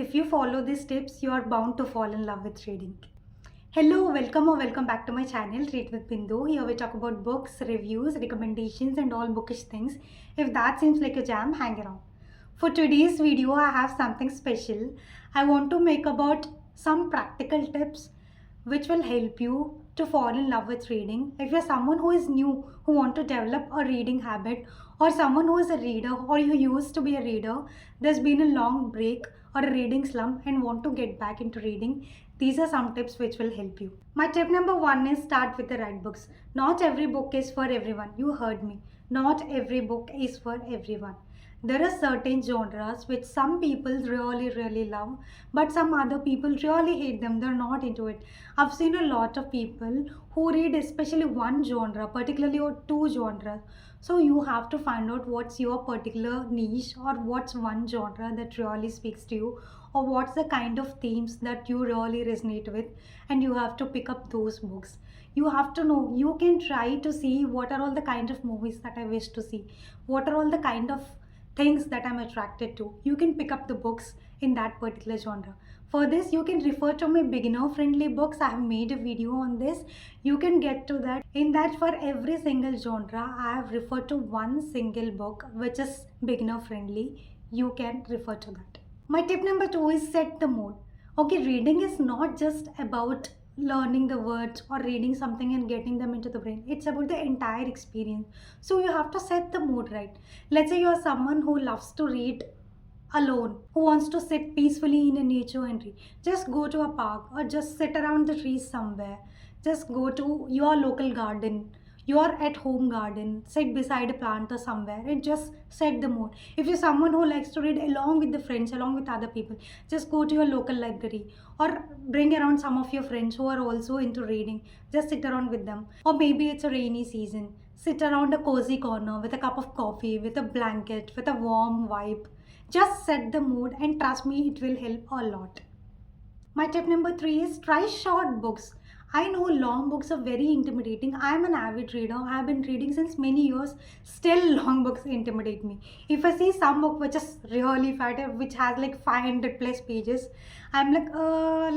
If you follow these tips, you are bound to fall in love with reading. Hello, welcome or welcome back to my channel, Read with Bindu. Here we talk about books, reviews, recommendations, and all bookish things. If that seems like a jam, hang around. For today's video, I have something special. I want to make about some practical tips which will help you to fall in love with reading. If you're someone who is new, who want to develop a reading habit, or someone who is a reader, or you used to be a reader, there's been a long break or a reading slump and want to get back into reading, these are some tips which will help you. My tip number one is start with the right books. Not every book is for everyone. You heard me. Not every book is for everyone. There are certain genres which some people really love, but some other people really hate them. They're not into it. I've seen a lot of people who read especially one genre, particularly or two genres. So you have to find out what's your particular niche, or what's one genre that really speaks to you, or what's the kind of themes that you really resonate with, and you have to pick up those books. You have to know, you can try to see what are all the kind of movies that I wish to see, what are all the kind of things that I'm attracted to. You can pick up the books in that particular genre. For this, you can refer to my beginner friendly books. I have made a video on this. You can get to that. In that, for every single genre, I have referred to one single book which is beginner friendly. You can refer to that. My tip number two is set the mood. Okay, reading is not just about learning the words or reading something and getting them into the brain. It's about the entire experience. So you have to set the mood right. Let's say you are someone who loves to read alone, who wants to sit peacefully in a nature and read. Just go to a park or just sit around the trees somewhere. Just go to your local garden, your at home garden, sit beside a plant or somewhere and just set the mood. If you're someone who likes to read along with the friends, along with other people, just go to your local library or bring around some of your friends who are also into reading. Just sit around with them. Or maybe it's a rainy season. Sit around a cozy corner with a cup of coffee, with a blanket, with a warm vibe. Just set the mood and trust me, it will help a lot. My tip number three is try short books. I know long books are very intimidating. I am an avid reader. I have been reading since many years. Still, long books intimidate me. If I see some book which is really fat, which has like 500 plus pages, I'm like,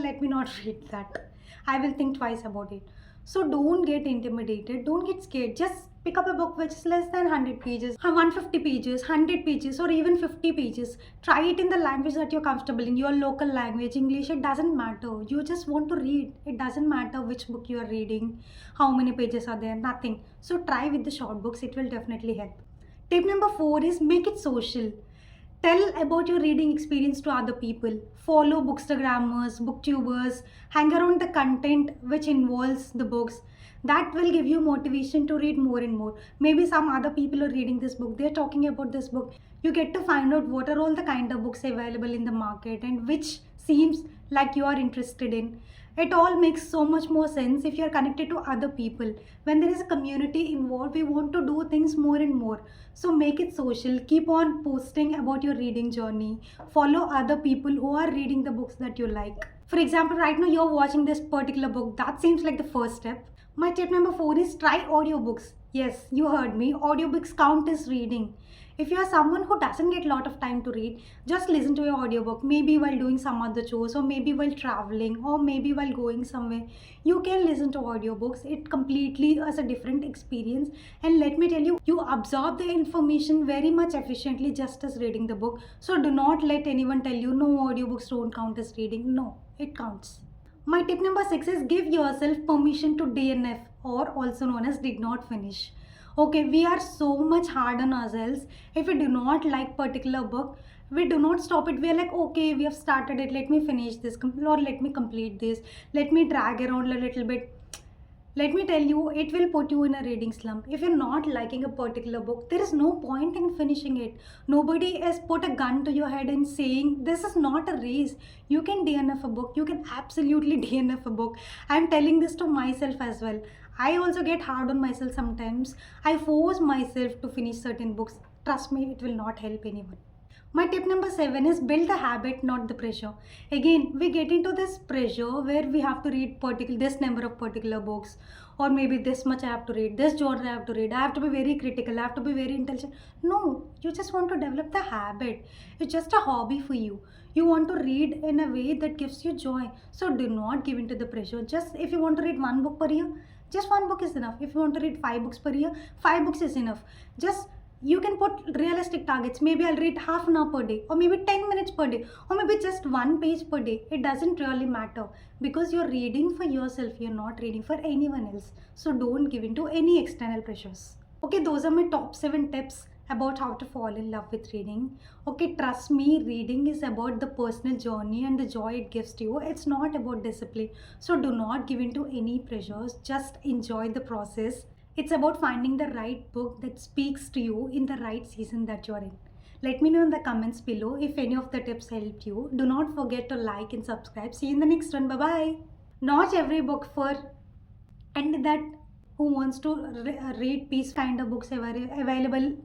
let me not read that. I will think twice about it. So don't get intimidated. Don't get scared. Just pick up a book which is less than 100 pages, 150 pages, 100 pages, or even 50 pages. Try it in the language that you're comfortable in, your local language, English, it doesn't matter. You just want to read. It doesn't matter which book you are reading, how many pages are there, nothing. So try with the short books, it will definitely help. Tip number four is make it social. Tell about your reading experience to other people. Follow bookstagrammers, booktubers, hang around the content which involves the books. That will give you motivation to read more and more. Maybe some other people are reading this book, they're talking about this book. You get to find out what are all the kind of books available in the market and which seems like you are interested in. It all makes so much more sense if you're connected to other people. When there is a community involved, we want to do things more and more. So make it social. Keep on posting about your reading journey. Follow other people who are reading the books that you like. For example, right now you're watching this particular book. That seems like the first step. My tip number four is try audiobooks. Yes, you heard me. Audiobooks count as reading. If you are someone who doesn't get a lot of time to read, just listen to your audiobook, maybe while doing some other chores, or maybe while traveling, or maybe while going somewhere. You can listen to audiobooks. It completely is a different experience. And let me tell you, you absorb the information very much efficiently just as reading the book. So do not let anyone tell you, no, audiobooks don't count as reading. No, it counts. My tip number six is give yourself permission to DNF, or also known as did not finish. Okay, we are so much hard on ourselves. If we do not like particular book, we do not stop it. We are like, okay, we have started it, let me finish this, or let me complete this, let me drag around a little bit. Let me tell you, it will put you in a reading slump. If you're not liking a particular book, there is no point in finishing it. Nobody has put a gun to your head and saying, this is not a race. You can DNF a book. You can absolutely DNF a book. I'm telling this to myself as well. I also get hard on myself sometimes. I force myself to finish certain books. Trust me, it will not help anyone. My tip number 7 is build the habit, not the pressure. Again, we get into this pressure where we have to read particular this number of particular books, or maybe this much I have to read, this genre I have to read, I have to be very critical, I have to be very intelligent. No, you just want to develop the habit. It's just a hobby for you. You want to read in a way that gives you joy. So do not give into the pressure. Just if you want to read one book per year, just one book is enough. If you want to read 5 books per year, 5 books is enough. Just you can put realistic targets. Maybe I'll read half an hour per day, or maybe 10 minutes per day, or maybe just one page per day. It doesn't really matter because you're reading for yourself, you're not reading for anyone else. So don't give in to any external pressures. Okay, those are my top 7 tips about how to fall in love with reading. Okay, trust me, reading is about the personal journey and the joy it gives to you. It's not about discipline. So do not give in to any pressures, just enjoy the process. It's about finding the right book that speaks to you in the right season that you're in. Let me know in the comments below if any of the tips helped you. Do not forget to like and subscribe. See you in the next one. Bye bye. Not every book for and that who wants to read peace kind of books available